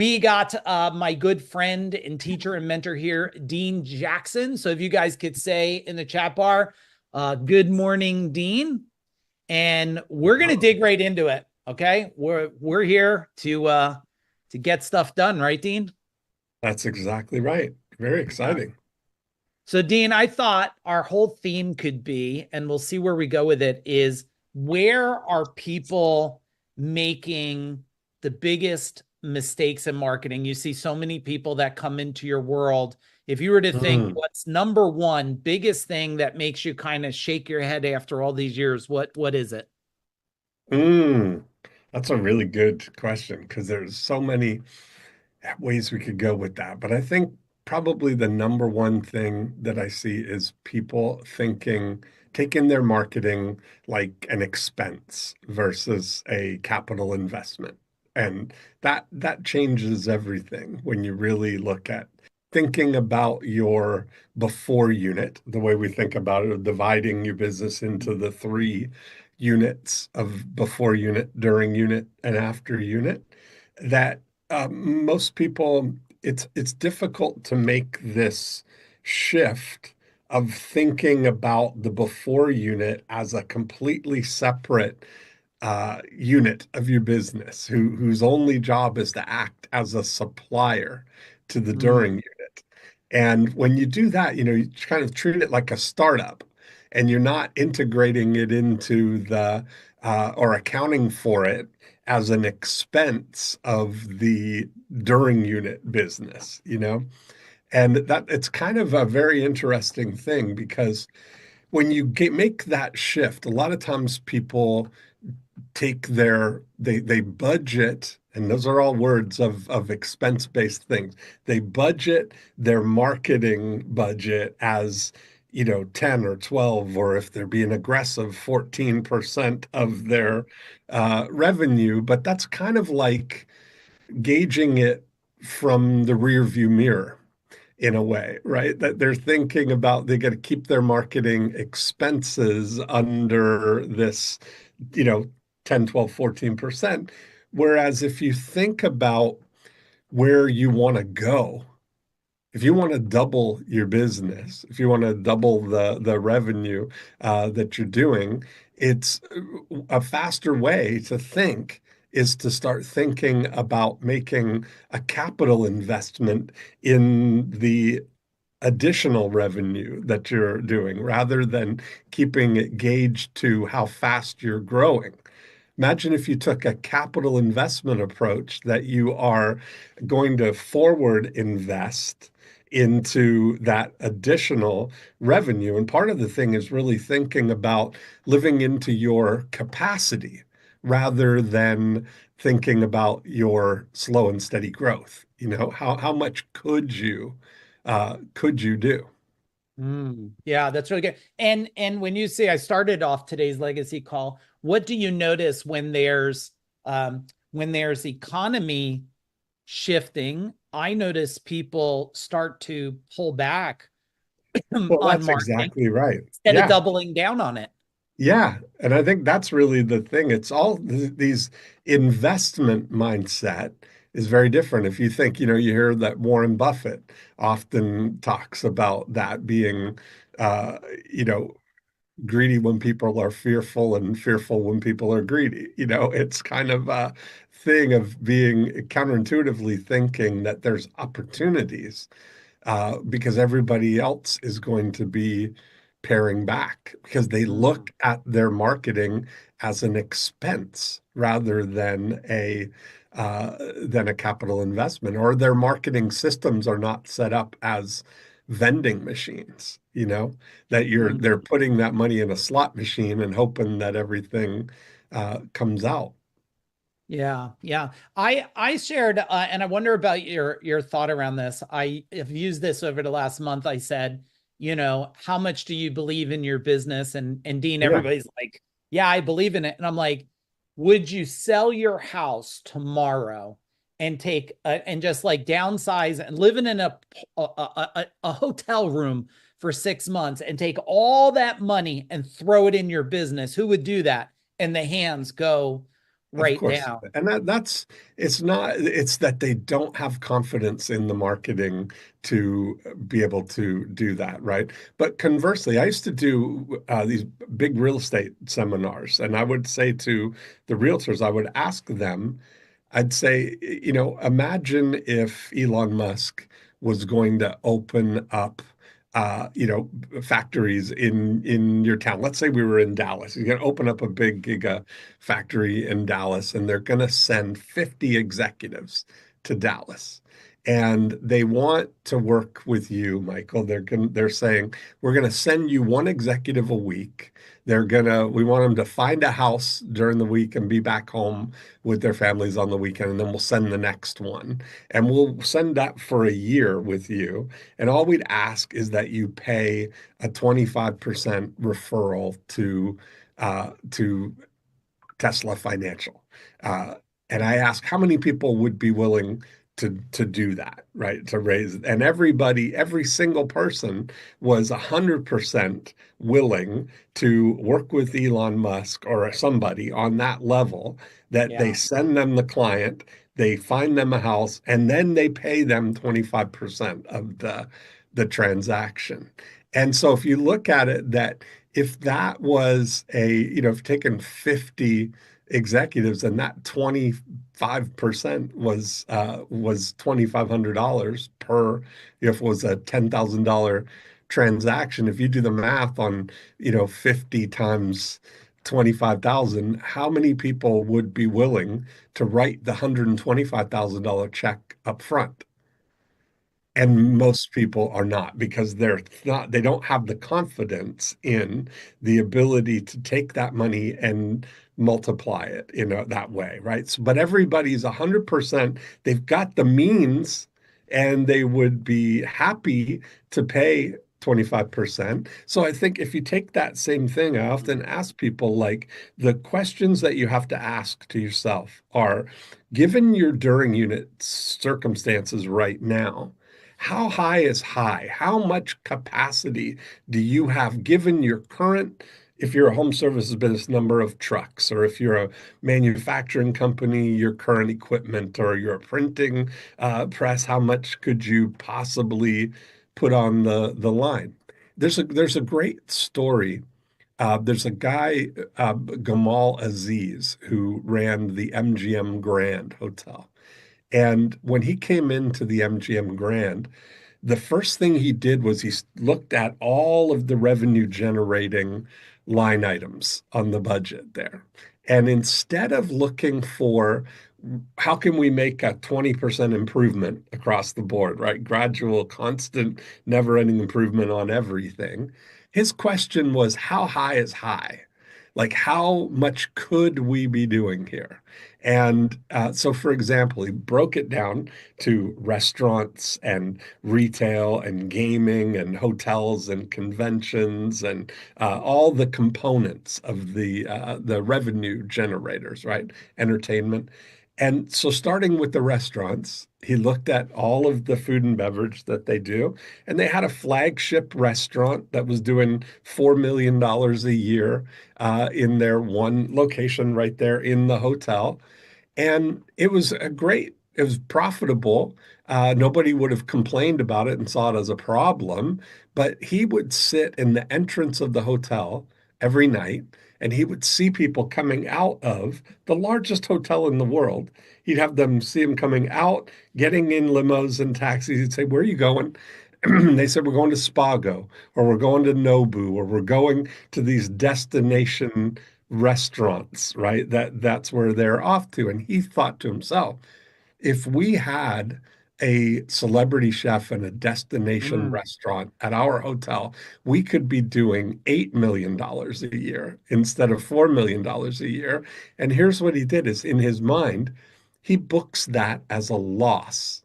We got my good friend and teacher and mentor here, Dean Jackson. So if you guys could say in the chat bar, good morning, Dean. And we're gonna dig right into it. Okay. We're here to get stuff done, right, Dean? That's exactly right. Very Yeah. exciting. So, Dean, I thought our whole theme could be, and we'll see where we go with it, is where are people making the biggest mistakes in marketing? You see so many people that come into your world. If you were to think Mm, what's number one biggest thing that makes you kind of shake your head after all these years, what is it? mm. That's a really good question because there's so many ways we could go with that. But I think probably the number one thing that I see is people taking their marketing like an expense versus a capital investment. And that changes everything when you really look at thinking about your before unit, the way we think about it, of dividing your business into the three units of before unit, during unit, and after unit, that most people, it's difficult to make this shift of thinking about the before unit as a completely separate unit of your business, whose only job is to act as a supplier to the during Mm, unit. And when you do that, you kind of treat it like a startup, and you're not integrating it into the or accounting for it as an expense of the during unit business. And that it's kind of a very interesting thing because when you make that shift, a lot of times people they budget, and those are all words of expense-based things. They budget their marketing budget as 10 or 12, or if they're being aggressive, 14% of their revenue. But that's kind of like gauging it from the rear view mirror in a way, right? That they're thinking about they got to keep their marketing expenses under this, you know, 10, 12, 14%. Whereas if you think about where you want to go, if you want to double your business, if you want to double the revenue that you're doing, it's a faster way to think is to start thinking about making a capital investment in the additional revenue that you're doing rather than keeping it gauged to how fast you're growing. Imagine if you took a capital investment approach that you are going to forward invest into that additional revenue. And part of the thing is really thinking about living into your capacity rather than thinking about your slow and steady growth. How much could you do? yeah, that's really good. And when you say I started off today's legacy call, what do you notice when there's economy shifting? I notice people start to pull back Well, on that's marketing exactly right. instead of Yeah. doubling down on it. Yeah. And I think that's really the thing. It's all these investment mindset is very different. If you think, you hear that Warren Buffett often talks about that being, uh, you know, greedy when people are fearful and fearful when people are greedy. It's kind of a thing of being counterintuitively thinking that there's opportunities because everybody else is going to be paring back because they Mm, look at their marketing as an expense rather than a capital investment, or their marketing systems are not set up as vending machines, that they're mm. putting that money in a slot machine and hoping that everything comes out. Yeah, yeah. I shared, and I wonder about your thought around this. I have used this over the last month. I said, how much do you believe in your business? And Dean, Yeah. everybody's like, yeah, I believe in it. And I'm like, would you sell your house tomorrow and and just like downsize and living in a hotel room for 6 months and take all that money and throw it in your business? Who would do that? And the hands go Of right course. now. And that's it's not it's that they don't have confidence in the marketing to be able to do that, right? But conversely, I used to do these big real estate seminars, and I would say to the realtors, I would ask them, I'd say, imagine if Elon Musk was going to open up, factories in your town. Let's say we were in Dallas. He's going to open up a big giga factory in Dallas, and they're going to send 50 executives to Dallas. And they want to work with you, Michael. They're saying, we're going to send you one executive a week. We want them to find a house during the week and be back home with their families on the weekend, and then we'll send the next one. And we'll send that for a year with you. And all we'd ask is that you pay a 25% referral to Tesla Financial. Uh, and I ask how many people would be willing to do that, right? To raise, and every single person was 100% willing to work with Elon Musk or somebody on that level, that they Yeah. send them the client, they find them a house, and then they pay them 25% of the transaction. And so if you look at it, that if that was if taken 50 executives and that 25% was $2,500 per, if it was a $10,000 transaction, if you do the math on, 50 times 25,000, how many people would be willing to write the $125,000 check up front? And most people are not, because they don't have the confidence in the ability to take that money and multiply it, that way, right? So, but everybody's 100%, they've got the means and they would be happy to pay 25%. So I think if you take that same thing, I often ask people, like, the questions that you have to ask to yourself are, given your During unit circumstances right now, how high is high? How much capacity do you have given your current, if you're a home services business, number of trucks, or if you're a manufacturing company, your current equipment, or you're a printing press, how much could you possibly put on the line? There's a great story. There's a guy, Gamal Aziz, who ran the MGM Grand Hotel. And when he came into the MGM Grand, the first thing he did was he looked at all of the revenue generating line items on the budget there. And instead of looking for how can we make a 20% improvement across the board, right? Gradual, constant, never ending improvement on everything. His question was, how high is high? Like, how much could we be doing here? And so, for example, he broke it down to restaurants and retail and gaming and hotels and conventions and all the components of the revenue generators, right? Entertainment. And so, starting with the restaurants, he looked at all of the food and beverage that they do. And they had a flagship restaurant that was doing $4 million a year in their one location right there in the hotel. And it was profitable. Nobody would have complained about it and saw it as a problem. But he would sit in the entrance of the hotel every night, and he would see people coming out of the largest hotel in the world. He'd have them see him coming out, getting in limos and taxis. He'd say, "Where are you going?" They said, "We're going to Spago, or we're going to Nobu, or we're going to these destination restaurants," right? That's where they're off to. And he thought to himself, if we had a celebrity chef and a destination Mm. restaurant at our hotel, we could be doing $8 million a year instead of $4 million a year. And here's what he did: is in his mind, he books that as a loss.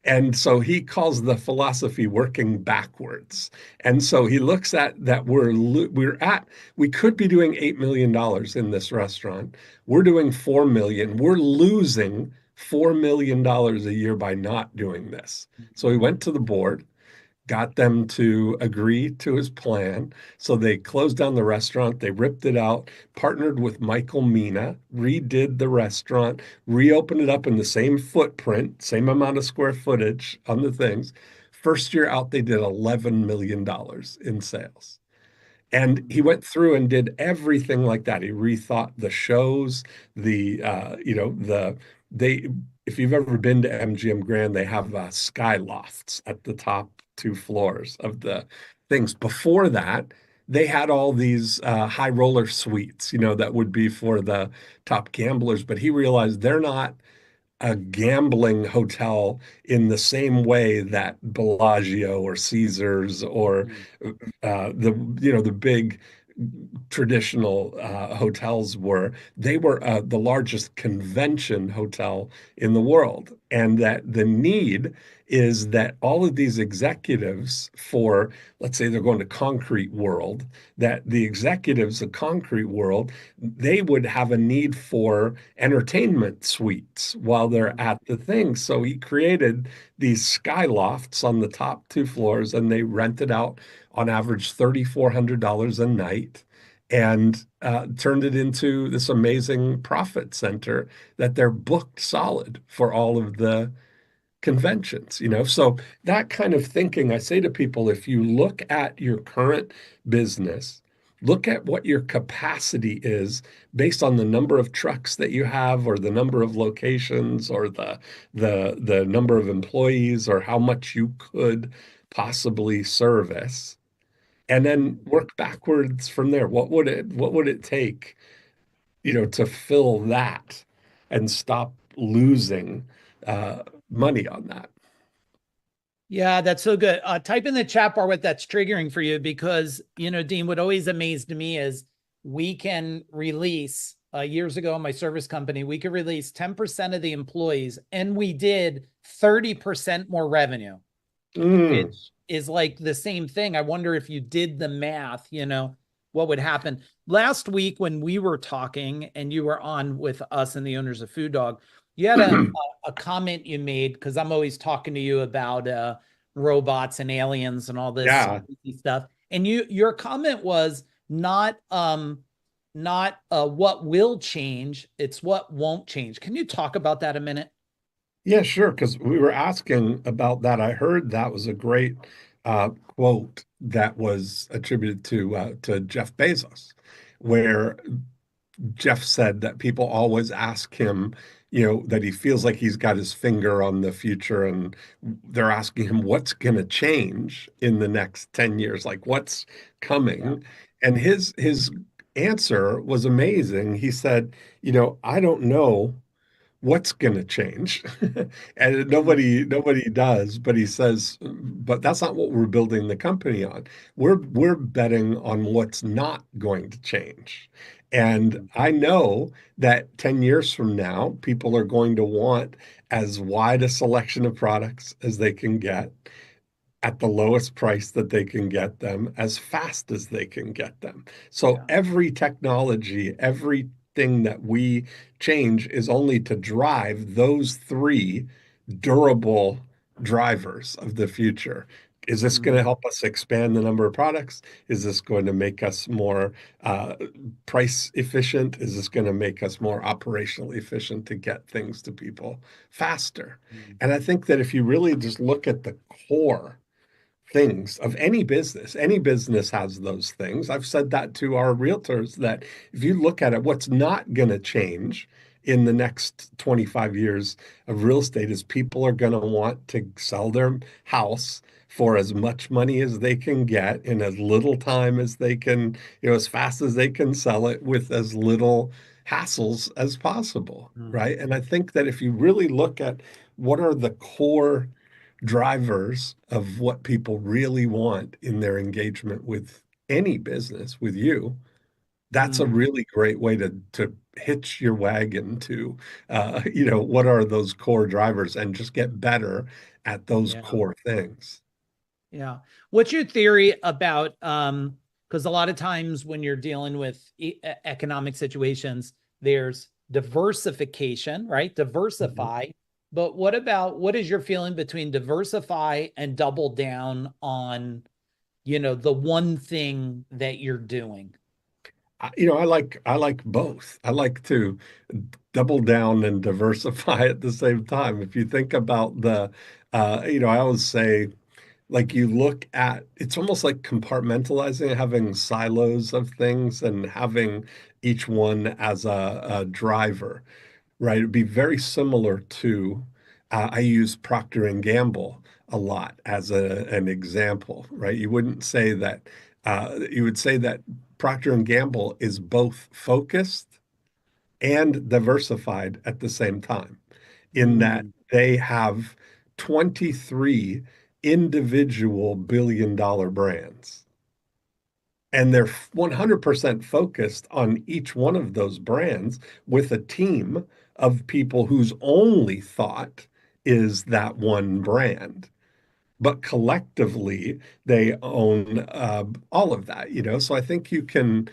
And so he calls the philosophy working backwards. And so he looks at that we could be doing $8 million in this restaurant. We're doing 4 million. We're losing $4 million a year by not doing this. So he went to the board, got them to agree to his plan. So they closed down the restaurant, they ripped it out, partnered with Michael Mina, redid the restaurant, reopened it up in the same footprint, same amount of square footage on the things. First year out, they did $11 million in sales. And he went through and did everything like that. He rethought the shows, they, if you've ever been to MGM Grand, they have sky lofts at the top two floors of the things. Before that, they had all these high roller suites, that would be for the top gamblers. But he realized they're not a gambling hotel in the same way that Bellagio or Caesars or the big traditional hotels were. They were the largest convention hotel in the world, and that the need is that all of these executives for, let's say they're going to Concrete World, that the executives of Concrete World, they would have a need for entertainment suites while they're at the thing. So he created these sky lofts on the top two floors, and they rented out on average $3,400 a night, and turned it into this amazing profit center that they're booked solid for all of the conventions. So that kind of thinking, I say to people, if you look at your current business, look at what your capacity is based on the number of trucks that you have, or the number of locations, or the number of employees, or how much you could possibly service, and then work backwards from there. What would it take, to fill that and stop losing money on that? Yeah, that's so good. Type in the chat bar what that's triggering for you, because, Dean, what always amazed me is we can release, years ago in my service company, we could release 10% of the employees, and we did 30% more revenue, which is like the same thing. I wonder if you did the math, what would happen. Last week when we were talking and you were on with us and the owners of Food Dog, you had a comment you made, because I'm always talking to you about robots and aliens and all this Yeah. stuff. And your comment was not what will change, it's what won't change. Can you talk about that a minute? Yeah, sure. Because we were asking about that. I heard that was a great quote that was attributed to Jeff Bezos, where Jeff said that people always ask him, that he feels like he's got his finger on the future, and they're asking him what's going to change in the next 10 years, like what's coming. And his answer was amazing. He said, I don't know what's going to change. And nobody does, but he says, but that's not what we're building the company on. We're betting on what's not going to change. And I know that 10 years from now, people are going to want as wide a selection of products as they can get, at the lowest price that they can get them, as fast as they can get them. So every technology, everything that we change is only to drive those three durable drivers of the future. Is this going to help us expand the number of products? Is this going to make us more price efficient? Is this going to make us more operationally efficient to get things to people faster? And I think that if you really just look at the core things of any business has those things. I've said that to our realtors, that if you look at it, what's not going to change in the next 25 years of real estate is people are going to want to sell their house for as much money as they can get in as little time as they can, as fast as they can sell it with as little hassles as possible, right? And I think that if you really look at what are the core drivers of what people really want in their engagement with any business, with you, that's a really great way to hitch your wagon to, what are those core drivers, and just get better at those core things. Yeah. What's your theory about, because a lot of times when you're dealing with economic situations, there's diversification, right? Diversify. But what about what is your feeling between diversify and double down on, the one thing that you're doing? I like both. I like to double down and diversify at the same time. If you think about I always say, like, you look at, it's almost like compartmentalizing, having silos of things and having each one as a driver, right? It'd be very similar to, I use Procter and Gamble a lot as an example, right? You would say that Procter and Gamble is both focused and diversified at the same time, in that Mm, they have 23 individual billion-dollar brands. And they're 100% focused on each one of those brands with a team of people whose only thought is that one brand. But collectively, they own all of that. So I think you can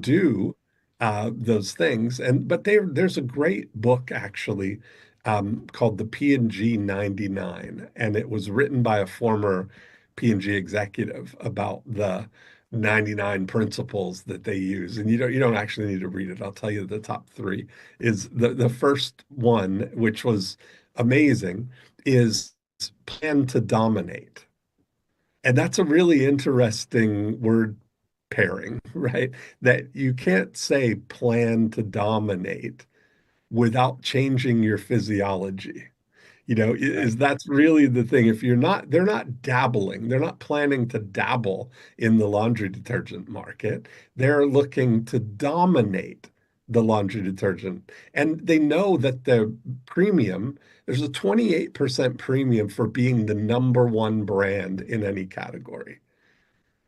do those things. But there's a great book actually called the P&G 99, and it was written by a former P&G executive about the 99 principles that they use. And you don't actually need to read it. I'll tell you the top three is the first one, which was amazing, is plan to dominate. And that's a really interesting word pairing, right? That you can't say plan to dominate without changing your physiology. Is right. that's really the thing. If they're not dabbling, they're not planning to dabble in the laundry detergent market. They're looking to dominate the laundry detergent. And they know that there's a 28% premium for being the number one brand in any category.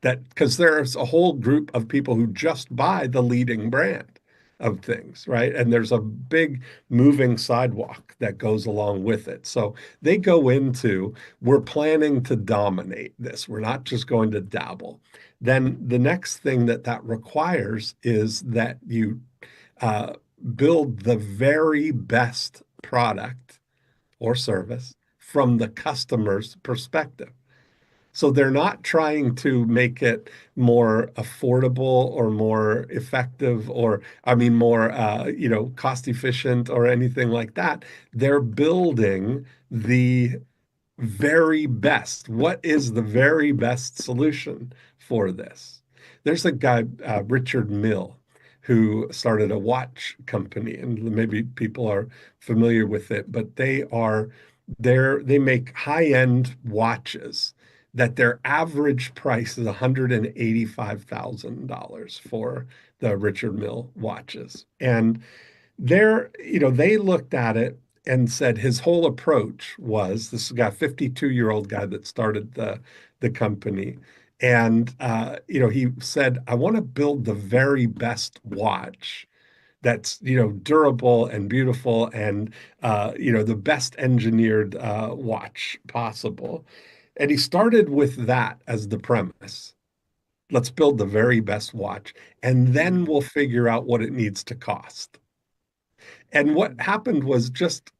That because there's a whole group of people who just buy the leading brand of things, right? And there's a big moving sidewalk that goes along with it. So they go into, we're planning to dominate this. We're not just going to dabble. Then the next thing that requires is that you uh, build the very best product or service from the customer's perspective. So they're not trying to make it more affordable or more effective or, I mean, more, cost efficient or anything like that. They're building the very best. What is the very best solution for this? There's a guy, Richard Mill, who started a watch company, and maybe people are familiar with it, but they make high-end watches that their average price is $185,000 for the Richard Mill watches. And they looked at it and said his whole approach was, this guy, 52-year-old guy that started the company. And he said, I want to build the very best watch that's durable and beautiful and the best engineered watch possible. And he started with that as the premise. Let's build the very best watch, and then we'll figure out what it needs to cost. And what happened was just,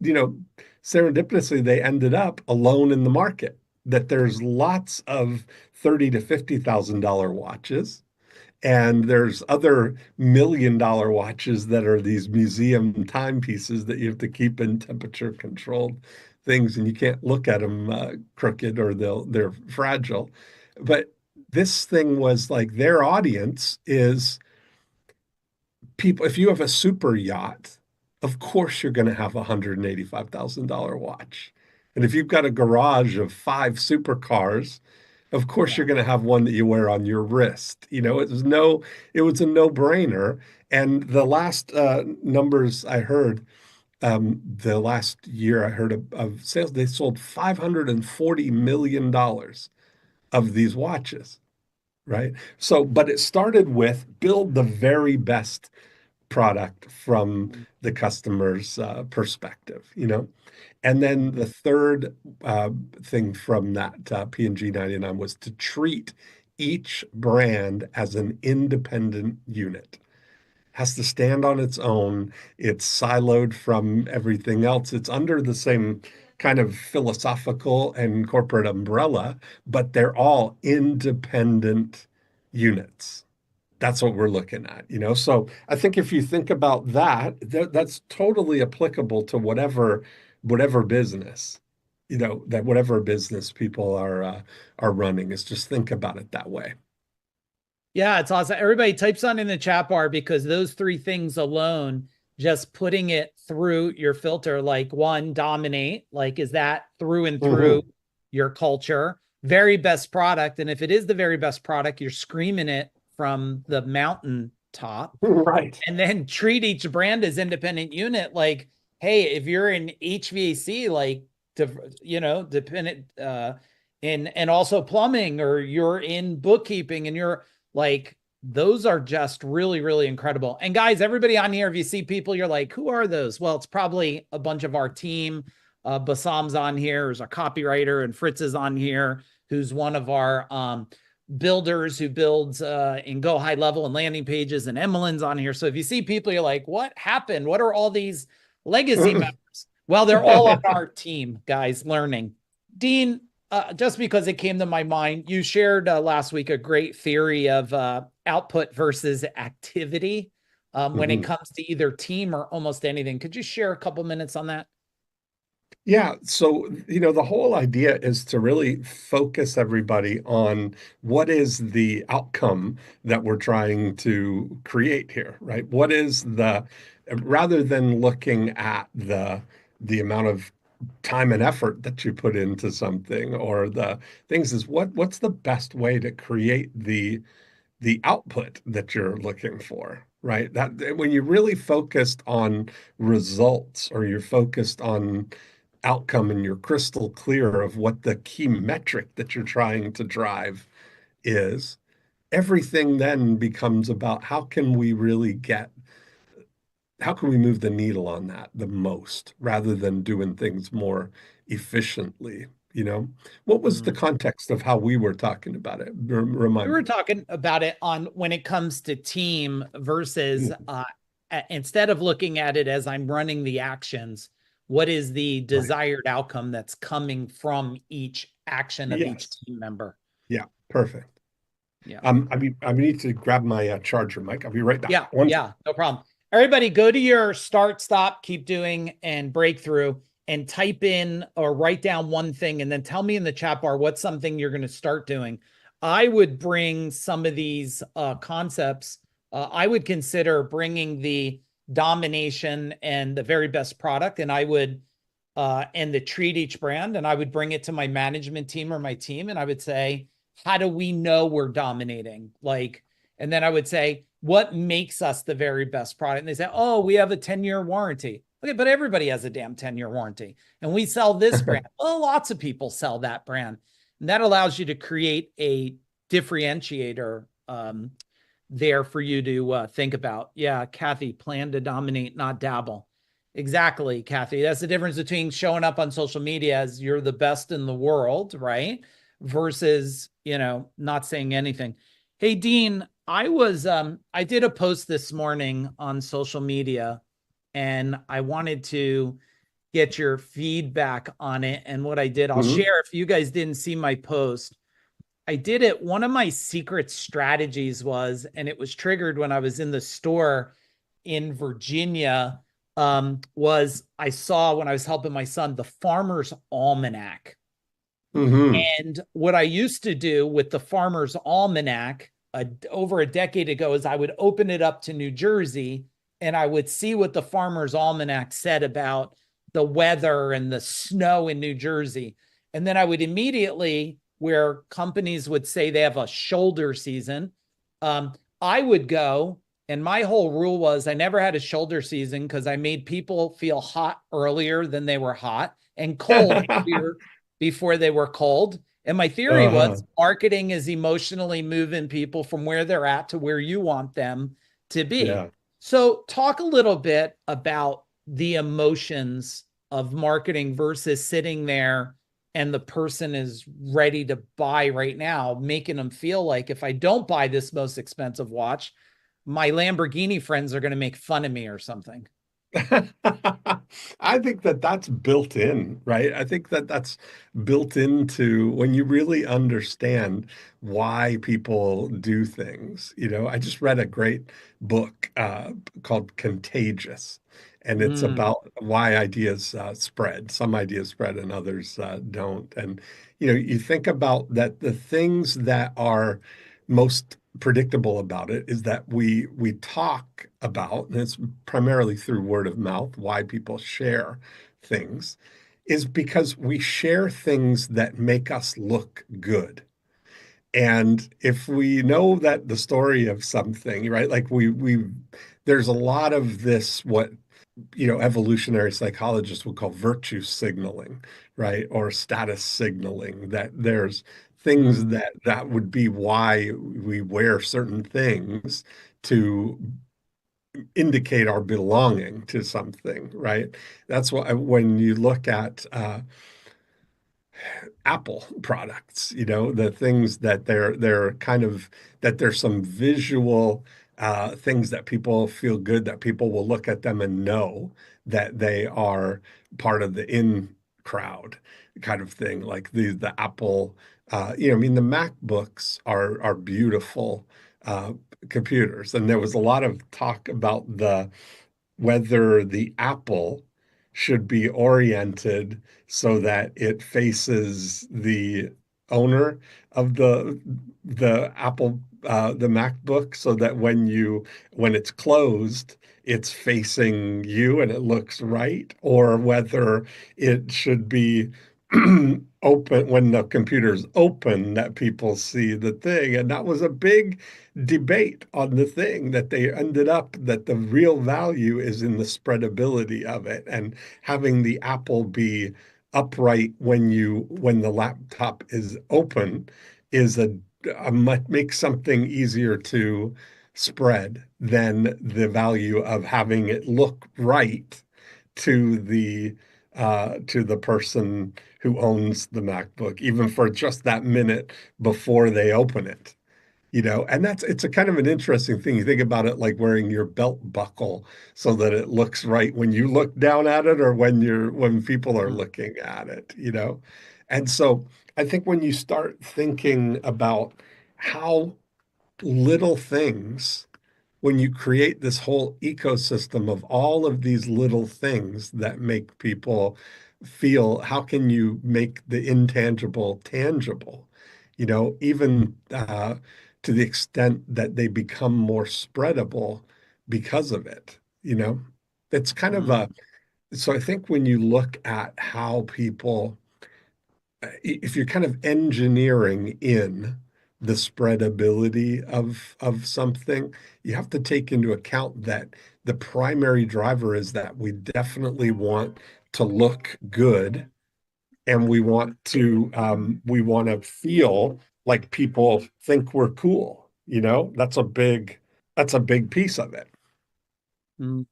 you know, serendipitously, they ended up alone in the market. That there's lots of 30 to $50,000 watches, and there's other $1 million watches that are these museum timepieces that you have to keep in temperature controlled things, and you can't look at them crooked or they're fragile. But this thing was like their audience is people. If you have a super yacht, of course you're going to have a $185,000 watch. And if you've got a garage of 5 supercars, of course Yeah. you're going to have one that you wear on your wrist. It was a no-brainer. And the last numbers I heard, the last year I heard of sales, they sold $540 million of these watches, right? So, but it started with build the very best product from the customer's perspective. And then the third thing from that P&G 99 was to treat each brand as an independent unit. has to stand on its own. It's siloed from everything else. It's under the same kind of philosophical and corporate umbrella, but they're all independent units. That's what we're looking at, you know? So I think if you think about that, that's totally applicable to whatever business, you know, that whatever business people are running is just think about it that way. Yeah, it's awesome. Everybody types on in the chat bar because those three things alone, just putting it through your filter, like one, dominate, like is that through and through Mhm. your culture? Very best product. And if it is the very best product, you're screaming it from the mountain top. Right. And then treat each brand as independent unit. Like, hey, if you're in HVAC, like dependent and also plumbing, or you're in bookkeeping and you're like, those are just really, really incredible. And guys, everybody on here, if you see people, you're like, who are those? Well, it's probably a bunch of our team. Bassam's on here, who's our copywriter, and Fritz is on here, who's one of our builders who builds in Go High Level and landing pages, and Emmeline's on here. So if you see people, you're like, what happened? What are all these legacy members? Well, they're all on our team, guys, learning. Dean, just because it came to my mind, you shared last week a great theory of output versus activity when it comes to either team or almost anything. Could you share a couple minutes on that? Yeah, so you know, the whole idea is to really focus everybody on what is the outcome that we're trying to create here, right? What is the rather than looking at the amount of time and effort that you put into something or the things is what's the best way to create the output that you're looking for, right? That when you're really focused on results or you're focused on outcome and you're crystal clear of what the key metric that you're trying to drive is, everything then becomes about how can we move the needle on that the most rather than doing things more efficiently, you know? What was the Mm. context of how we were talking about it? We Remind were me. talking about it on when it comes to team versus Mm. instead of looking at it as I'm running the actions, what is the Right. desired outcome that's coming from each action of each Yes. team member? Yeah. Perfect. Yeah. I need to grab my charger, Mike. I'll be right back. Yeah. One second. Yeah. No problem. Everybody go to your start, stop, keep doing, and breakthrough and type in or write down one thing and then tell me in the chat bar what's something you're going to start doing. I would bring some of these concepts. I would consider bringing the domination and the very best product, and I would and the treat each brand, and I would bring it to my management team or my team, and I would say, how do we know we're dominating? Like, and then I would say, what makes us the very best product? And they say, oh, we have a 10-year warranty. Okay, but everybody has a damn 10-year warranty. And we sell this brand. Well, lots of people sell that brand. And that allows you to create a differentiator there for you to think about. Yeah, Kathy, plan to dominate, not dabble. Exactly, Kathy. That's the difference between showing up on social media as you're the best in the world, right? Versus, not saying anything. Hey, Dean, I did a post this morning on social media and I wanted to get your feedback on it. And what I did, I'll Mhm. share if you guys didn't see my post. I did it. One of my secret strategies was, and it was triggered when I was in the store in Virginia, was I saw when I was helping my son, the Farmer's Almanac. Mhm. And what I used to do with the Farmer's Almanac over a decade ago is I would open it up to New Jersey and I would see what the Farmer's Almanac said about the weather and the snow in New Jersey. And then I would immediately, where companies would say they have a shoulder season, I would go, and my whole rule was I never had a shoulder season because I made people feel hot earlier than they were hot and cold before they were cold. And my theory Uh-huh. was marketing is emotionally moving people from where they're at to where you want them to be. Yeah. So, talk a little bit about the emotions of marketing versus sitting there and the person is ready to buy right now, making them feel like if I don't buy this most expensive watch, my Lamborghini friends are going to make fun of me or something. I think that that's built in, right? I think that that's built into when you really understand why people do things. I just read a great book called Contagious, and it's Mm, about why ideas spread. Some ideas spread and others don't. And, you think about that the things that are most predictable about it is that we talk about, and it's primarily through word of mouth, why people share things, is because we share things that make us look good. And if we know that the story of something, right, like there's a lot of this, what evolutionary psychologists would call virtue signaling, right? Or status signaling, that there's things mm, that would be why we wear certain things to indicate our belonging to something, right? That's why when you look at Apple products, the things that they're kind of that there's some visual things that people feel good, that people will look at them and know that they are part of the in crowd kind of thing. Like the Apple, I mean, the MacBooks are beautiful uh, computers, and there was a lot of talk about the whether the apple should be oriented so that it faces the owner of the Apple the MacBook, so that when it's closed, it's facing you and it looks right, or whether it should be open when the computer's open, that people see the thing. And that was a big debate on the thing, that they ended up that the real value is in the spreadability of it, and having the apple be upright when the laptop is open is a much makes something easier to spread than the value of having it look right to the person who owns the MacBook, even for just that minute before they open it. And it's a kind of an interesting thing. You think about it like wearing your belt buckle so that it looks right when you look down at it, or when people are mm, looking at it. And so I think when you start thinking about how little things, when you create this whole ecosystem of all of these little things that make people feel, how can you make the intangible tangible? Even to the extent that they become more spreadable because of it. It's kind of mm, so I think when you look at how people, if you're kind of engineering in the spreadability of something, you have to take into account that the primary driver is that we definitely want to look good, and we want to feel like people think we're cool. That's a big piece of it. mm.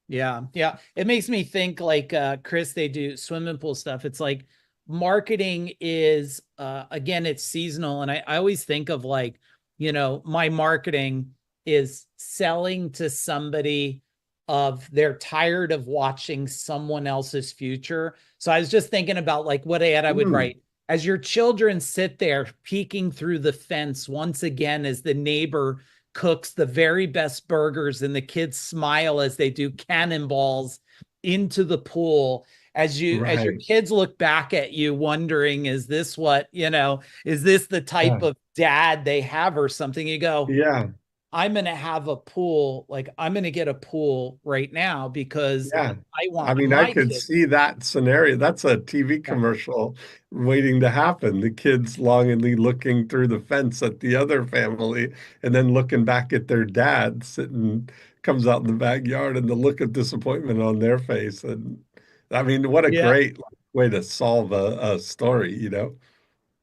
Yeah, yeah. It makes me think like Chris, they do swimming pool stuff. It's like marketing is again, it's seasonal. And I always think of like, my marketing is selling to somebody of they're tired of watching someone else's future. So I was just thinking about like what ad I would Mm, write. As your children sit there peeking through the fence once again as the neighbor cooks the very best burgers and the kids smile as they do cannonballs into the pool, as your right. kids look back at you wondering, is this what, is this the type Yeah. of dad they have or something? You go, Yeah. I'm going to have a pool, like I'm going to get a pool right now because Yeah. I I want mean, I my could kids. see that scenario. That's a TV Yeah. commercial waiting to happen. The kids longingly looking through the fence at the other family, and then looking back at their dad sitting, comes out in the backyard, and the look of disappointment on their face. And I mean, what a Yeah. great way to solve a story.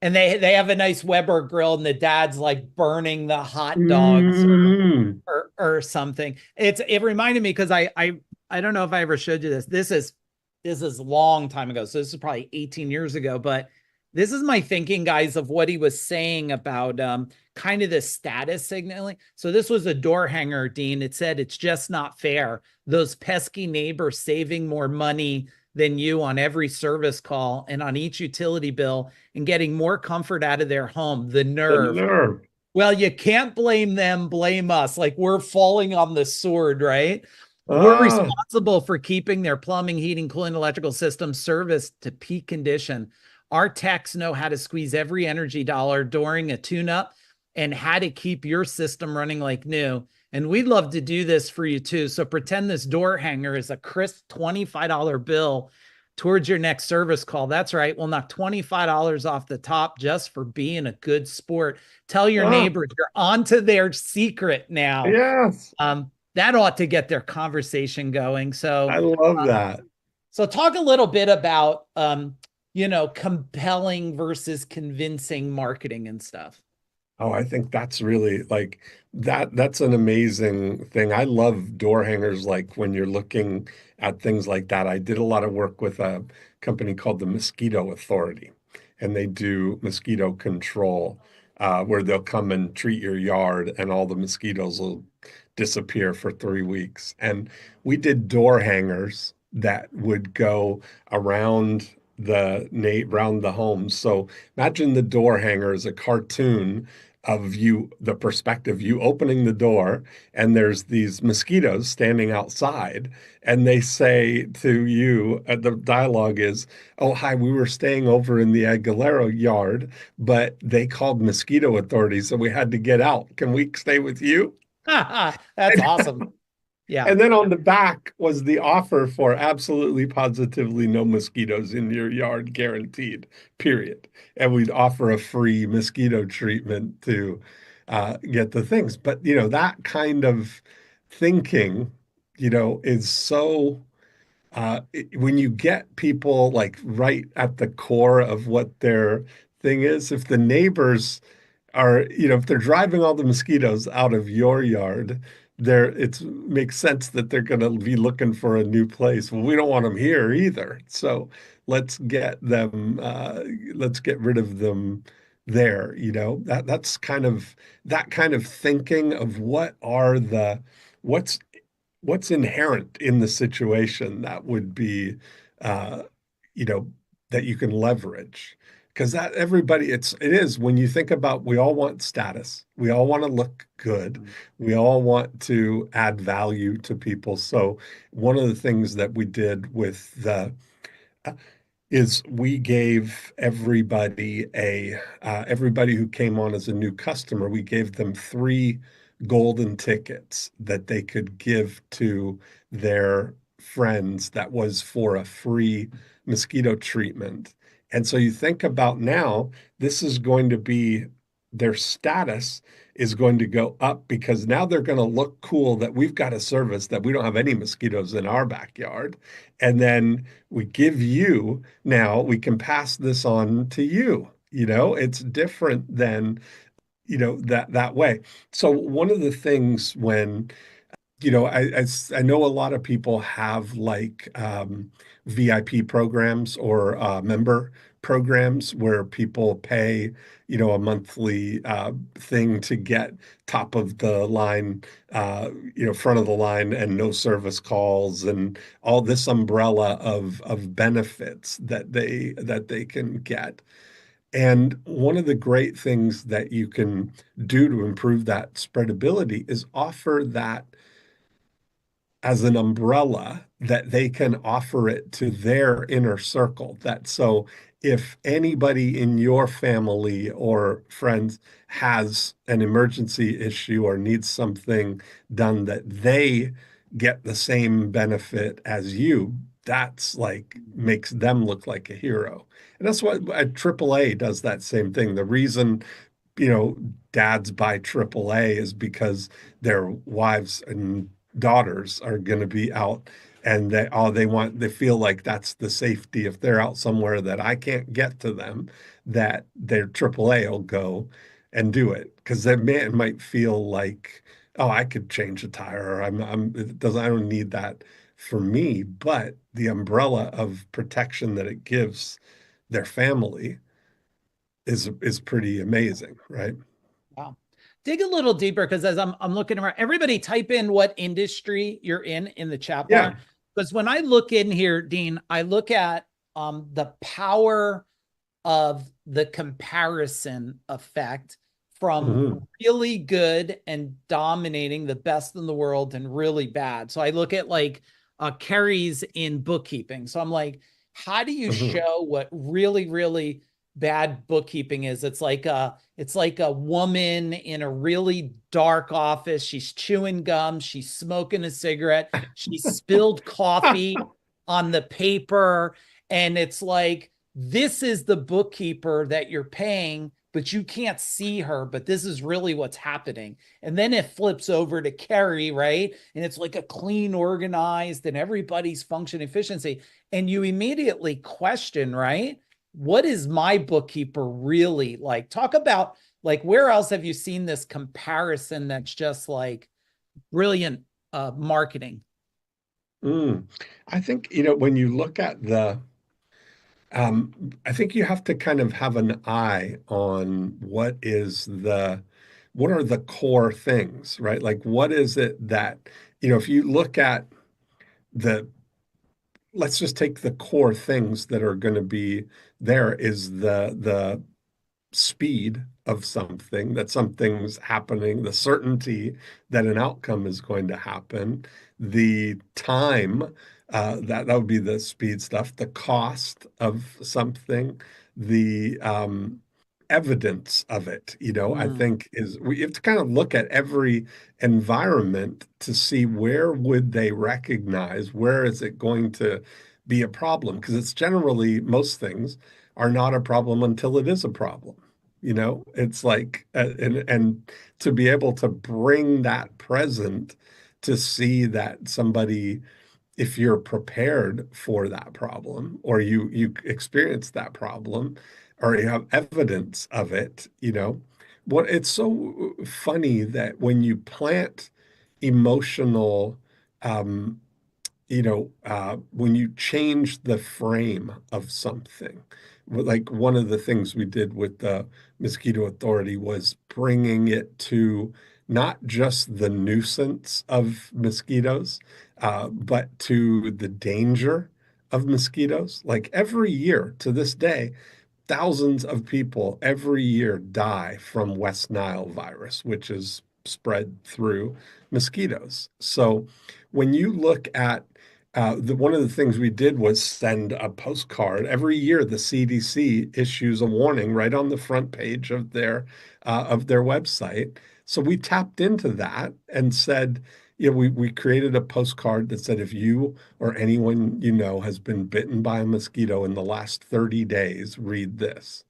And they have a nice Weber grill and the dad's like burning the hot dogs Mm, or something. It reminded me because I don't know if I ever showed you this. This is a long time ago. So this is probably 18 years ago, but This is my thinking, guys, of what he was saying about kind of the status signaling. So this was a door hanger, Dean. It said it's just not fair. Those pesky neighbors saving more money than you on every service call and on each utility bill and getting more comfort out of their home. The The nerve. nerve. Well, you can't blame them, blame us. Like we're falling on the sword, right? We're Ah, responsible for keeping their plumbing, heating, cooling, electrical system serviced to peak condition. Our techs know how to squeeze every energy dollar during a tune-up and how to keep your system running like new. And we'd love to do this for you too. So pretend this door hanger is a crisp $25 bill towards your next service call. That's right. We'll knock $25 off the top just for being a good sport. Tell your ah, neighbors you're onto their secret now. yes. That ought to get their conversation going. I love that. So talk a little bit about compelling versus convincing marketing and stuff. Oh, I think that's really like that's an amazing thing. I love door hangers like when you're looking at things like that. I did a lot of work with a company called the Mosquito Authority, and they do mosquito control, where they'll come and treat your yard and all the mosquitoes will disappear for 3 weeks. And we did door hangers that would go around around the home. So imagine the door hanger is a cartoon of you, the perspective, you opening the door, and there's these mosquitoes standing outside, and they say to you, the dialogue is, "Oh, hi, we were staying over in the Aguilera yard, but they called mosquito authorities, so we had to get out. Can we stay with you?" That's awesome. Yeah. And then on the back was the offer for absolutely positively no mosquitoes in your yard, guaranteed, period. And we'd offer a free mosquito treatment to get the things. But, that kind of thinking, is so, when you get people like right at the core of what their thing is, if the neighbors if they're driving all the mosquitoes out of your yard, it makes sense that they're going to be looking for a new place. Well, we don't want them here either. So let's get let's get rid of them there. That kind of thinking of what's what's inherent in the situation that would be, uh, you know, that you can leverage. Because that everybody, it is when you think about, we all want status, we all want to look good, we all want to add value to people. So one of the things that we did with the is we gave everybody who came on as a new customer, we gave them 3 golden tickets that they could give to their friends that was for a free mosquito treatment. And so you think about now, this is going to be their status is going to go up because now they're going to look cool that we've got a service that we don't have any mosquitoes in our backyard. And then we give you, now we can pass this on to you. It's different than, that way. So one of the things when, I know a lot of people have like VIP programs or member programs where people pay, a monthly thing to get top of the line, front of the line and no service calls and all this umbrella of benefits that they can get. And one of the great things that you can do to improve that spreadability is offer that as an umbrella that they can offer it to their inner circle. That so if anybody in your family or friends has an emergency issue or needs something done, that they get the same benefit as you, that's like makes them look like a hero. And that's what AAA does, that same thing. The reason, dads buy AAA is because their wives and daughters are going to be out, and they feel like that's the safety. If they're out somewhere that I can't get to them, that their AAA will go and do it, because that man might feel like, oh, I could change a tire, or I don't need that for me. But the umbrella of protection that it gives their family is pretty amazing, right? Wow. Dig a little deeper because as I'm looking around, everybody type in what industry you're in the chat Yeah. bar. Because when I look in here, Dean, I look at the power of the comparison effect from Mhm. really good and dominating the best in the world and really bad. So I look at like carries in bookkeeping. So I'm like, how do you Mhm. show what really, really bad bookkeeping is? It's like a woman in a really dark office. She's chewing gum, she's smoking a cigarette, she spilled coffee on the paper, and it's like this is the bookkeeper that you're paying, but you can't see her, but this is really what's happening. And then it flips over to Carrie, right? And it's like a clean, organized, and everybody's function efficiency. And you immediately question, right? What is my bookkeeper really like? Talk about like where else have you seen this comparison that's just like brilliant marketing? Mm. I think, when you look at I think you have to kind of have an eye on what are the core things, right? Like, what is it that, if you look at the, let's just take the core things that are going to be there is the speed of something, that something's happening, the certainty that an outcome is going to happen, the time, that would be the speed stuff, the cost of something, the evidence of it, I Mm, think is we have to kind of look at every environment to see where would they recognize, where is it going to be a problem? Because it's generally most things are not a problem until it is a problem. It's like, and to be able to bring that present to see that somebody, if you're prepared for that problem or you experience that problem or you have evidence of it, what it's so funny that when you plant emotional when you change the frame of something, like one of the things we did with the Mosquito Authority was bringing it to not just the nuisance of mosquitoes, but to the danger of mosquitoes. Like every year to this day, thousands of people every year die from West Nile virus, which is spread through mosquitoes. So when you look at one of the things we did was send a postcard. Every year, the CDC issues a warning right on the front page of their website. So we tapped into that and said, we created a postcard that said, if you or anyone you know has been bitten by a mosquito in the last 30 days, read this.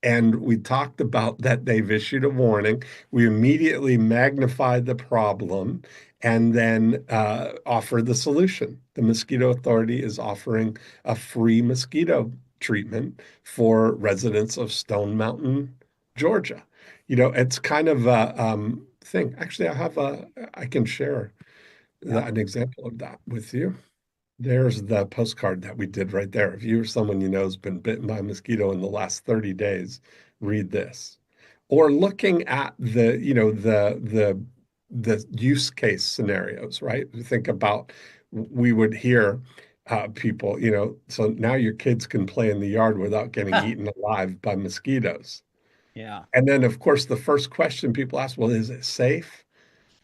And we talked about that they've issued a warning. We immediately magnified the problem and then offered the solution. The Mosquito Authority is offering a free mosquito treatment for residents of Stone Mountain, Georgia. It's kind of a thing. Actually, I can share yeah. an example of that with you. There's the postcard that we did right there. If you or someone you know has been bitten by a mosquito in the last 30 days, read this. Or looking at the use case scenarios, right? Think about we would hear people, so now your kids can play in the yard without getting eaten alive by mosquitoes. Yeah. And then, of course, the first question people ask, well, is it safe?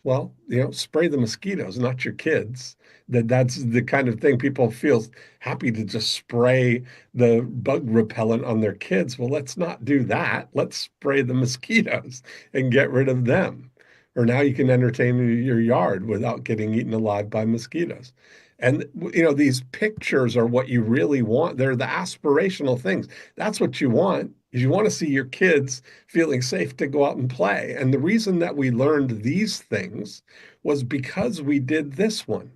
Well, spray the mosquitoes, not your kids. That's the kind of thing people feel happy to just spray the bug repellent on their kids. Well, let's not do that. Let's spray the mosquitoes and get rid of them. Or now you can entertain your yard without getting eaten alive by mosquitoes. And these pictures are what you really want. They're the aspirational things. That's what you want. Is you want to see your kids feeling safe to go out and play. And the reason that we learned these things was because we did this one.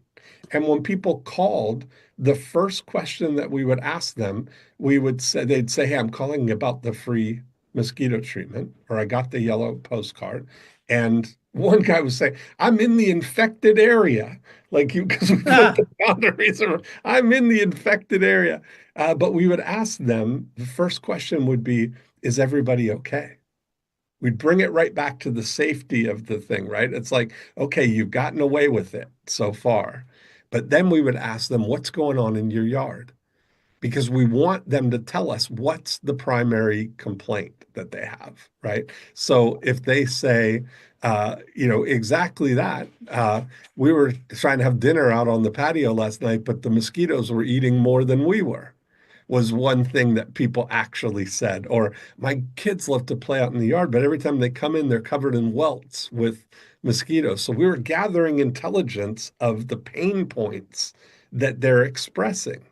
And when people called, the first question that we would ask them, they'd say, hey, I'm calling about the free mosquito treatment, or I got the yellow postcard. And one guy was saying, I'm in the infected area. Like you, because we put the boundaries around, I'm in the infected area. But we would ask them, the first question would be, is everybody okay? We'd bring it right back to the safety of the thing, right? It's like, okay, you've gotten away with it so far. But then we would ask them, what's going on in your yard? Because we want them to tell us what's the primary complaint that they have, right? So if they say, exactly that, we were trying to have dinner out on the patio last night, but the mosquitoes were eating more than we were, was one thing that people actually said. Or my kids love to play out in the yard, but every time they come in, they're covered in welts with mosquitoes. So we were gathering intelligence of the pain points that they're expressing,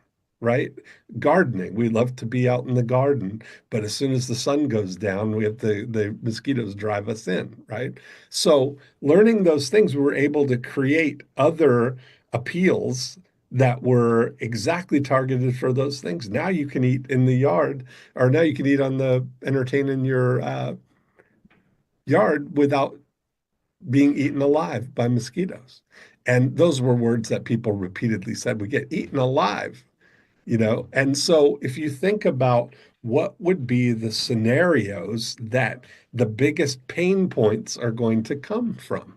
right? Gardening. We love to be out in the garden, but as soon as the sun goes down, we have the mosquitoes drive us in, right? So learning those things, we were able to create other appeals that were exactly targeted for those things. Now you can eat in the yard, or now you can eat on the entertain in your yard without being eaten alive by mosquitoes. And those were words that people repeatedly said, we get eaten alive, you know? And so if you think about what would be the scenarios that the biggest pain points are going to come from,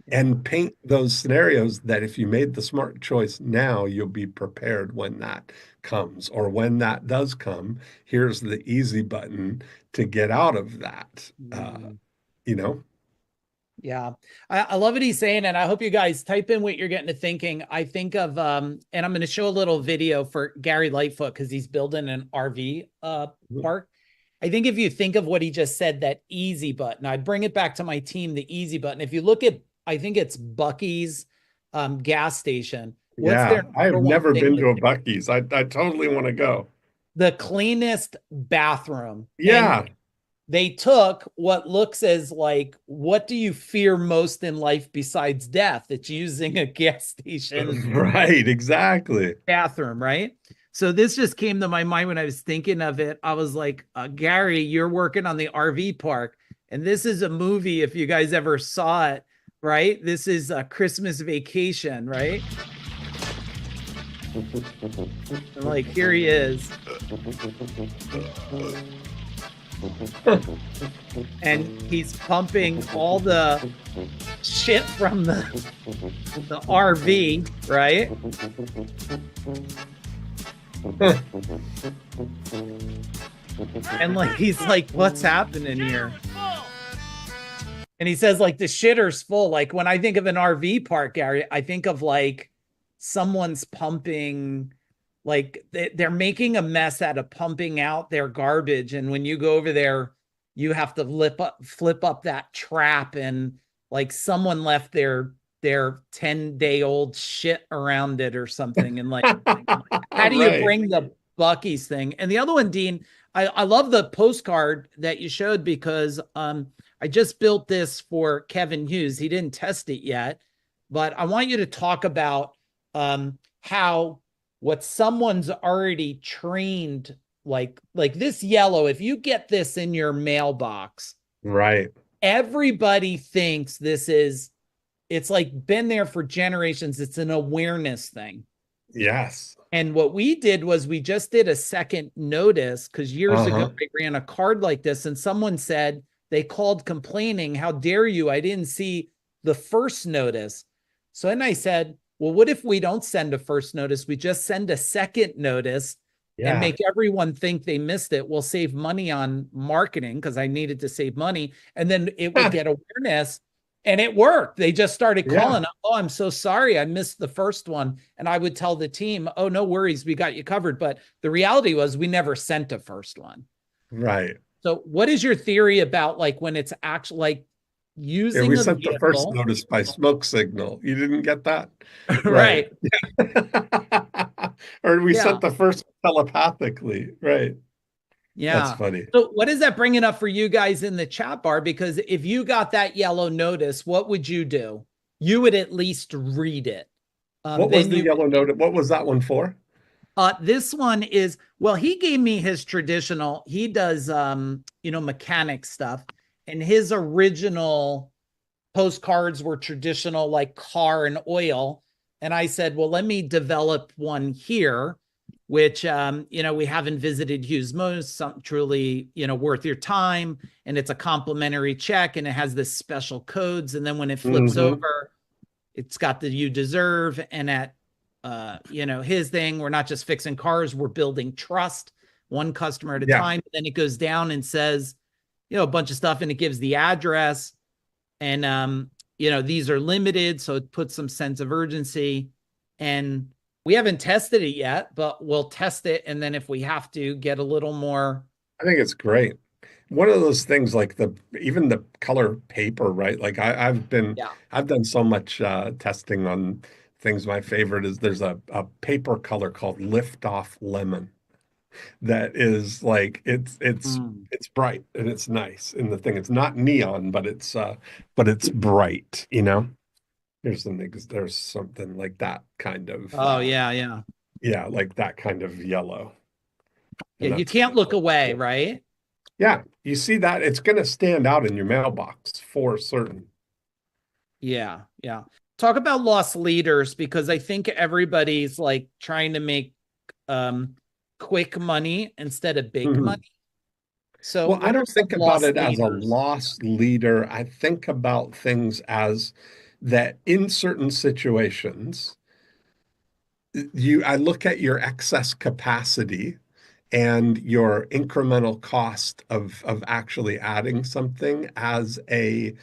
and paint those scenarios that if you made the smart choice now, you'll be prepared when that comes. Or when that does come, here's the easy button to get out of that. Mm. You know? Yeah, I love what he's saying, and I hope you guys type in what you're getting to thinking. I think of and I'm going to show a little video for Gary Lightfoot because he's building an RV park. I think if you think of what he just said, that easy button, I'd bring it back to my team, the easy button. If you look at, I think it's Bucky's gas station. What's Yeah, their I've number one never thing? been to a Buc-ee's. I totally want to go. The cleanest bathroom. And Yeah, they took what looks as like, what do you fear most in life besides death? It's using a gas station right, exactly. bathroom, right? So this just came to my mind when I was thinking of it. I was like, Gary, you're working on the RV park, and this is a movie, if you guys ever saw it, right? This is a Christmas Vacation, right? And like, here he is. And he's pumping all the shit from the RV, right? And like he's like, what's happening here? And he says like the shitter's full. Like when I think of an RV park, Gary, I think of like someone's pumping, like they're making a mess out of pumping out their garbage. And when you go over there, you have to flip up that trap, and like someone left their 10-day-old shit around it or something. And like, how do you Right. bring the Bucky's thing? And the other one, Dean, I love the postcard that you showed because I just built this for Kevin Hughes. He didn't test it yet, but I want you to talk about how what someone's already trained, like this yellow, if you get this in your mailbox, Right. everybody thinks this is, it's like been there for generations. It's an awareness thing. Yes. And what we did was we just did a second notice because years ago Uh-huh. I ran a card like this, and someone said they called complaining, how dare you? I didn't see the first notice. So then I said, well, what if we don't send a first notice? We just send a second notice and Yeah. make everyone think they missed it. We'll save money on marketing because I needed to save money. And then it would get awareness. And it worked. They just started Yeah. calling. Oh, I'm so sorry. I missed the first one. And I would tell the team, oh, no worries. We got you covered. But the reality was we never sent a first one. Right. So what is your theory about like when it's actually like Yeah, we using a sent the first vehicle? notice by smoke signal. You didn't get that? Right. Right. Or we Yeah. sent the first telepathically. Right. That's Yeah. funny. So what is that bringing up for you guys in the chat bar? Because if you got that yellow notice, what would you do? You would at least read it. What was Then the you yellow note? What was that one for? This one is, well, he gave me his traditional, he does mechanic stuff, and his original postcards were traditional, like car and oil. And I said, well, let me develop one here, which, we haven't visited Hughes Most, truly, worth your time. And it's a complimentary check and it has this special codes. And then when it flips Hmm. over, it's got the you deserve. And at, his thing, we're not just fixing cars, we're building trust one customer at a Yeah. time. Then it goes down and says, a bunch of stuff and it gives the address and these are limited, so it puts some sense of urgency. And we haven't tested it yet, but we'll test it, and then if we have to get a little more. I think it's great. One of those things like the even the color paper, right? Like Yeah. I've done so much testing on things. My favorite is there's a paper color called Lift Off Lemon that is like Mm. it's bright and it's nice. And the thing it's not neon, but it's bright, you know? There's something like that kind of Oh yeah, yeah, yeah, like that kind of yellow. yeah. And You that's can't look away, cool. right? Yeah, you see that it's going to stand out in your mailbox for certain. Yeah, yeah. Talk about lost leaders because I think everybody's like trying to make um quick money instead of big money. Mhm. So Well, I what are don't some think about lost it as a leaders? loss leader. I think about things as that in certain situations, I look at your excess capacity and your incremental cost of actually adding something as a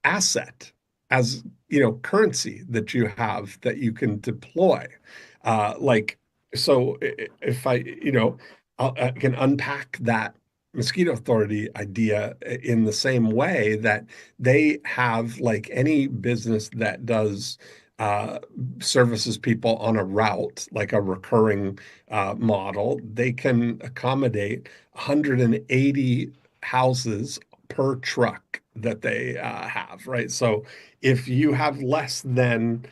asset, as currency that you have that you can deploy. Like so, if I can unpack that mosquito authority idea in the same way that they have, like any business that does uh, services people on a route, like a recurring model, they can accommodate 180 houses per truck that they have, right? So if you have less than,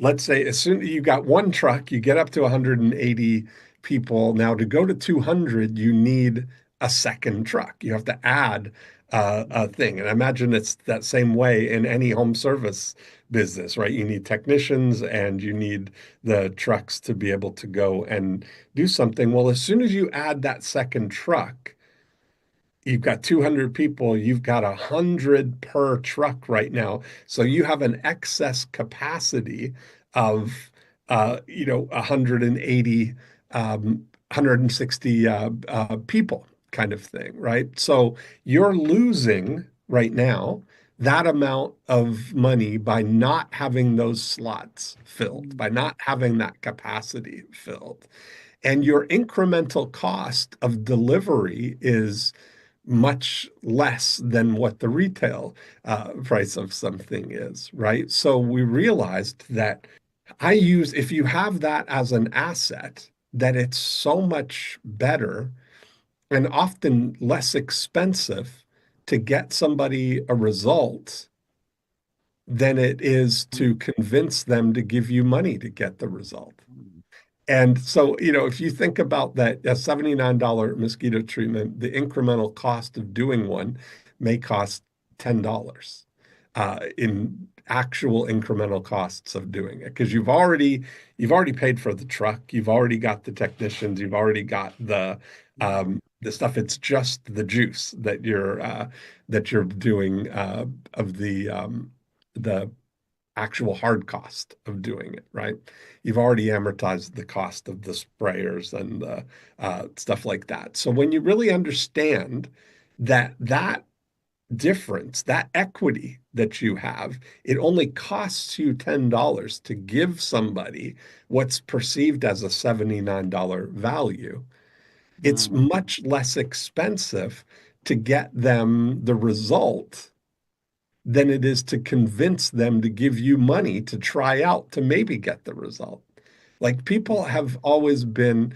let's say, as soon as you got one truck, you get up to 180 people. Now, to go to 200, you need a second truck. You have to add a thing. And I imagine it's that same way in any home service business, right? You need technicians and you need the trucks to be able to go and do something. Well, as soon as you add that second truck, you've got 200 people, you've got 100 per truck right now. So you have an excess capacity of, 180, 160 people kind of thing, right? So you're losing right now that amount of money by not having those slots filled, by not having that capacity filled. And your incremental cost of delivery is much less than what the retail price of something is, right? So we realized that if you have that as an asset, that it's so much better and often less expensive to get somebody a result than it is to convince them to give you money to get the result. And so, if you think about that, a $79 mosquito treatment, the incremental cost of doing one may cost $10 in actual incremental costs of doing it because you've already paid for the truck, you've already got the technicians, you've already got the stuff. It's just the juice that you're doing of the actual hard cost of doing it, right? You've already amortized the cost of the sprayers and the stuff like that. So when you really understand that difference, that equity that you have, it only costs you $10 to give somebody what's perceived as a $79 value. It's Mm. much less expensive to get them the result than it is to convince them to give you money to try out to maybe get the result. Like people have always been,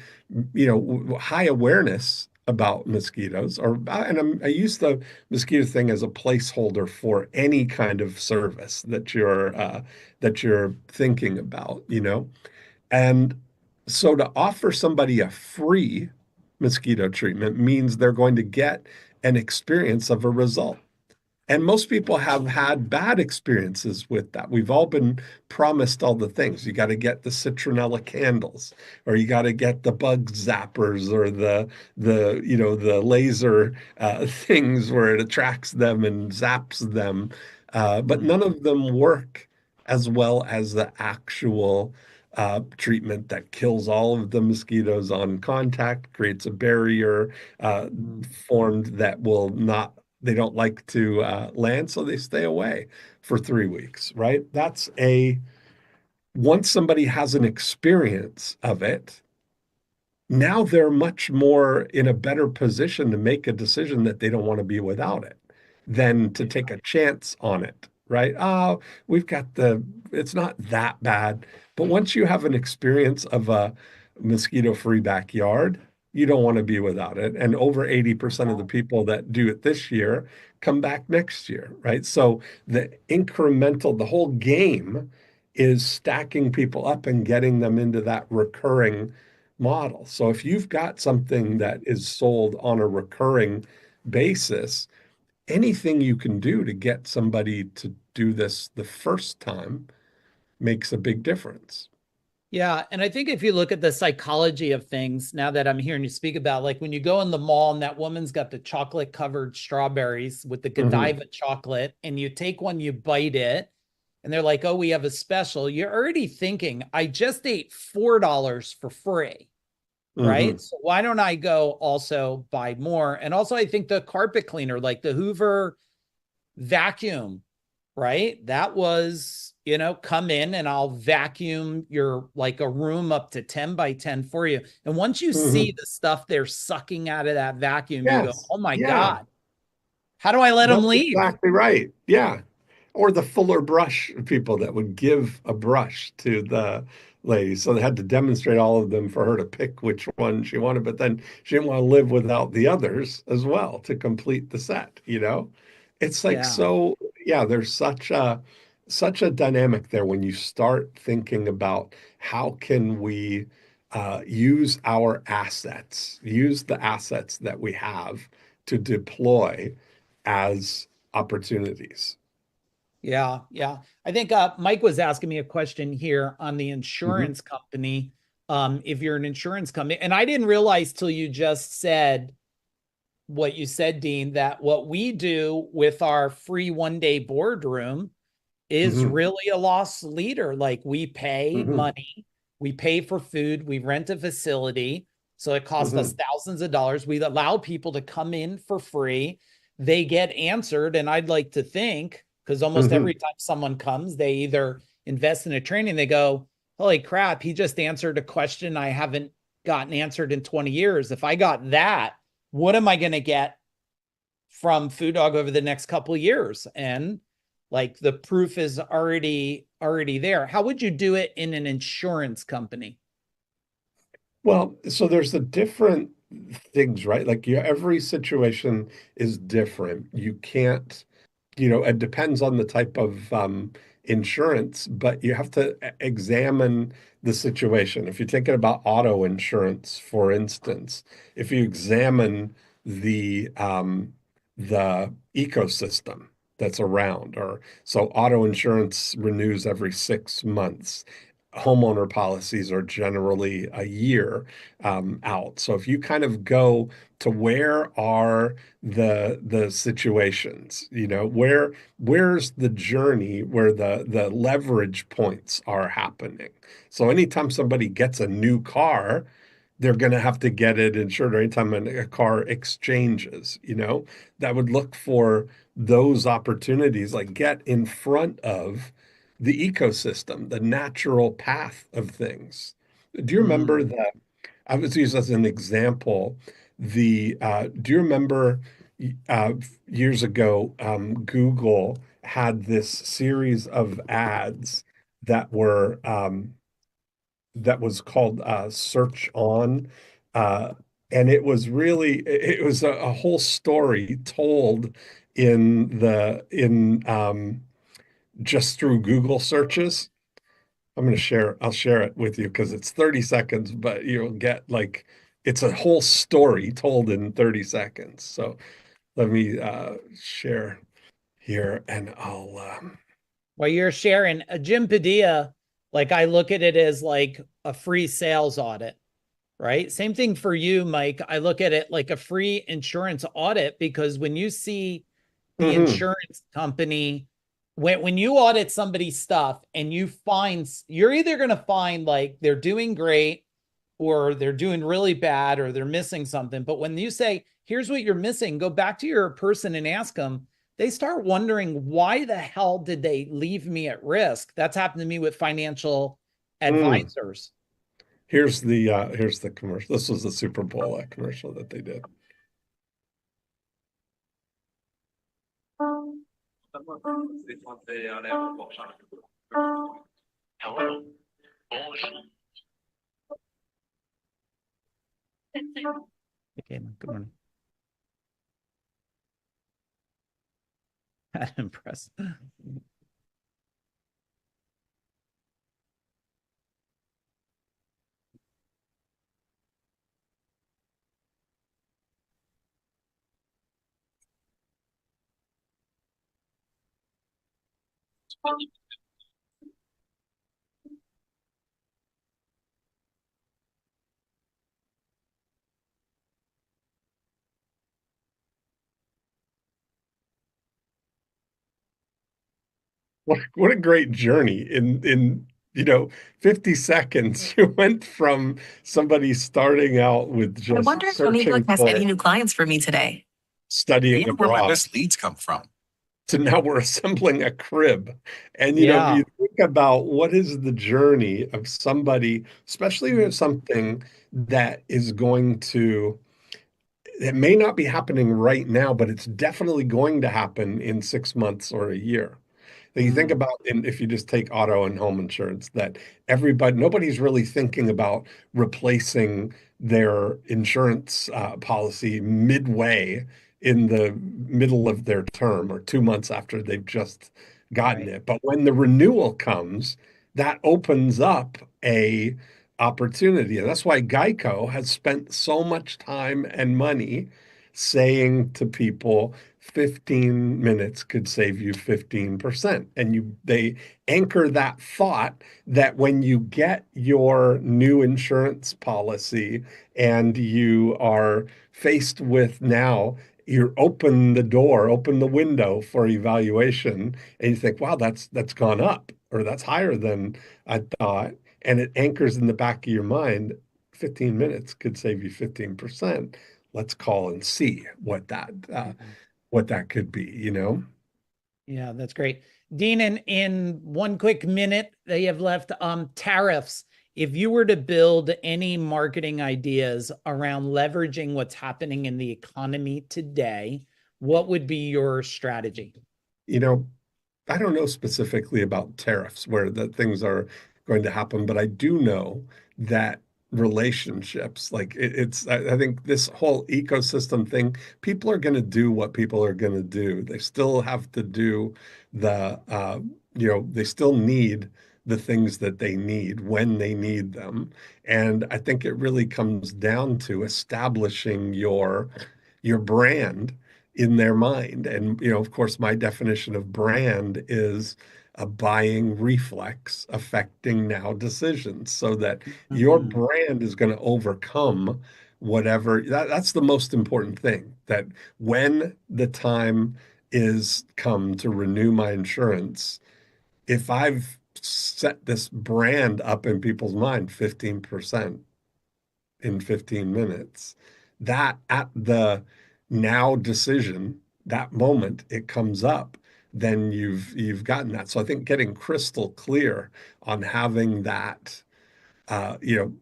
high awareness about mosquitoes, I use the mosquito thing as a placeholder for any kind of service that you're thinking about. And so to offer somebody a free mosquito treatment means they're going to get an experience of a result. And most people have had bad experiences with that. We've all been promised all the things. You got to get the citronella candles, or you got to get the bug zappers, or the laser things where it attracts them and zaps them. But Mm. none of them work as well as the actual treatment that kills all of the mosquitoes on contact, creates a barrier uh, Mm. formed that will not, they don't like to land, so they stay away for 3 weeks, right? Once somebody has an experience of it, now they're much more in a better position to make a decision that they don't want to be without it than to take a chance on it, right? Oh, we've got it's not that bad. But once you have an experience of a mosquito-free backyard, you don't want to be without it. And over 80% of the people that do it this year come back next year, right? So the whole game is stacking people up and getting them into that recurring model. So if you've got something that is sold on a recurring basis, anything you can do to get somebody to do this the first time makes a big difference. Yeah. And I think if you look at the psychology of things, now that I'm hearing you speak about, like when you go in the mall and that woman's got the chocolate covered strawberries with the Hmm. Godiva chocolate, and you take one, you bite it, and they're like, oh, we have a special. You're already thinking, I just ate $4 for free. Right. Hmm. So why don't I go also buy more? And also, I think the carpet cleaner, like the Hoover vacuum, right? That was, come in and I'll vacuum your like a room up to 10 by 10 for you. And once you see Hmm. the stuff they're sucking out of that vacuum, you go, Yes. oh my Yeah. God, how do I let them That's leave? exactly right. Yeah. Or the fuller brush people that would give a brush to the lady. So they had to demonstrate all of them for her to pick which one she wanted, but then she didn't want to live without the others as well to complete the set, you know? It's like Yeah. so, yeah, there's such a dynamic there when you start thinking about how can we use our assets, use the assets that we have to deploy as opportunities. Yeah. Yeah. I think Mike was asking me a question here on the Mhm. insurance company. If you're an insurance company, and I didn't realize till you just said what you said, Dean, that what we do with our free 1 day boardroom is Mhm. really a loss leader. Like we pay Mhm. money, we pay for food, we rent a facility. So it costs us Mhm. thousands of dollars. We allow people to come in for free. They get answered. And I'd like to think, because almost Mhm. every time someone comes, they either invest in a training, they go, holy crap, he just answered a question I haven't gotten answered in 20 years. If I got that, what am I going to get from Food Dog over the next couple of years? And like the proof is already there. How would you do it in an insurance company? Well, so there's the different things, right? Like every situation is different. You can't, it depends on the type of insurance, but you have to examine the situation. If you're thinking about auto insurance, for instance, if you examine the ecosystem that's around, or so auto insurance renews every 6 months. Homeowner policies are generally a year out. So if you kind of go to where are the situations, where's the journey where the leverage points are happening. So anytime somebody gets a new car, they're going to have to get it insured, or anytime a car exchanges, that would look for those opportunities, like get in front of the ecosystem, the natural path of things. Do you remember Mm. that? I was used as an example. Do you remember uh, years ago, Google had this series of ads that were that was called Search On, uh, and it was a whole story told in just through Google searches. I'll share it with you because it's 30 seconds, but you'll get like it's a whole story told in 30 seconds. So let me share. here, and I'll While you're sharing, Jim Padilla, like I look at it as like a free sales audit, right? Same thing for you, Mike. I look at it like a free insurance audit because when you see the mhm. insurance company, when you audit somebody's stuff and you find, you're either going to find like they're doing great or they're doing really bad or they're missing something. But when you say, here's what you're missing, go back to your person and ask them, they start wondering, why the hell did they leave me at risk? That's happened to me with financial Mm. advisors. Here's the commercial. This was the Super Bowl commercial that they did. Okay, good morning. Impressed. What a great journey in 50 seconds. You went from somebody starting out with I just wonder if Uniqlo searching has any for new clients for me today. studying Where my abroad best leads come from. to now we're assembling a crib. And Yeah. you think about what is the journey of somebody, especially with something that is going to it may not be happening right now, but it's definitely going to happen in 6 months or a year. That you think Mm, about, and if you just take auto and home insurance, that nobody's really thinking about replacing their insurance policy midway in the middle of their term or 2 months after they've just gotten right. it. But when the renewal comes, that opens up a opportunity. And that's why Geico has spent so much time and money saying to people, 15 minutes could save you 15%. And they anchor that thought that when you get your new insurance policy and you are faced with now, you open the door, open the window for evaluation, and you think, wow, that's gone up or that's higher than I thought. And it anchors in the back of your mind, 15 minutes could save you 15%. Let's call and see what that could be. Yeah, that's great. Dean, in one quick minute that you have left, tariffs. If you were to build any marketing ideas around leveraging what's happening in the economy today, what would be your strategy? You know, I don't know specifically about tariffs where the things are going to happen, but I do know that relationships, like I think this whole ecosystem thing, people are going to do what people are going to do. They still have to do they still need the things that they need when they need them. And I think it really comes down to establishing your brand in their mind. And, of course, my definition of brand is a buying reflex affecting now decisions so that your Mhm. brand is going to overcome that's the most important thing, that when the time is come to renew my insurance, if I've set this brand up in people's mind, 15% in 15 minutes, that at the now decision, that moment it comes up, then you've gotten that. So I think getting crystal clear on having that, uh, you know,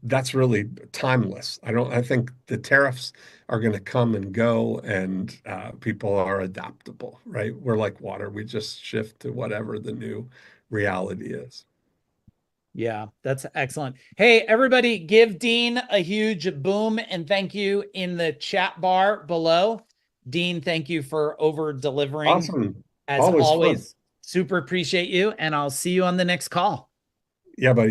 that's really timeless. I think the tariffs are going to come and go, and people are adaptable, right? We're like water. We just shift to whatever the new reality is. Yeah, that's excellent. Hey, everybody, give Dean a huge boom and thank you in the chat bar below. Dean, thank you for over delivering Awesome. as Always fun. always. Super appreciate you, and I'll see you on the next call. Yeah, buddy.